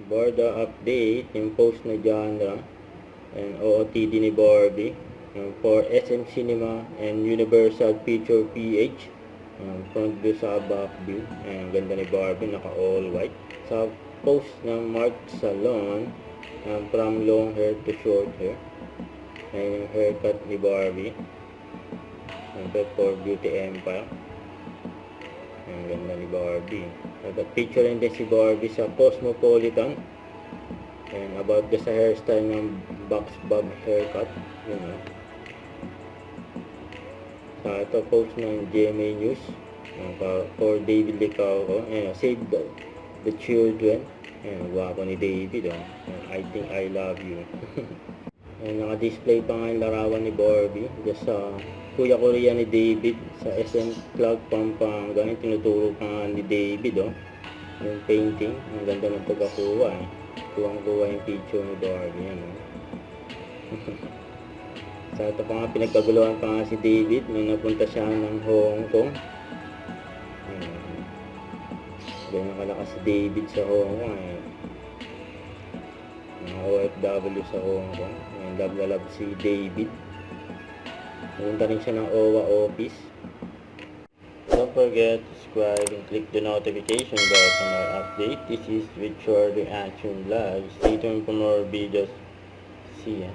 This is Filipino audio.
Border update, yung post na genre, and OOTD ni Barbie. For SM Cinema and Universal Picture PH. Front view sa back view. Ang ganda ni Barbie, naka all white. Sa post ng Mark Salon, from long hair to short hair. Ayan yung haircut ni Barbie. For Beauty Empire. Ang ganda ni Barbie. Picture din si Barbie sa Cosmopolitan. And about sa hairstyle ng box bob haircut. Yun o. Ito post ng GMA News. For David Licao. Save the children. Guwapo ni David. I think I love you. Naka-display pa nga yung larawan ni Barbie. Just sa Kuya Korea ni David sa SM Clark, Pampanga. Tinuturo pa nga ni David. Yung painting. Ang ganda ng pagkakuha. Kuwang-kuha yung picture ni Barbie. Yan. So, ito pa nga, pinagkaguluhan pa nga si David nung napunta siya ng Hong Kong. Ganyan kalakas si David sa Hong Kong. Mga OFW sa Hong Kong. Love na love si David. Napunta rin siya ng OWA office. Don't forget to subscribe and click the notification bell for more update. This is with Short Reaction Vlog. Stay tuned for more videos. See ya.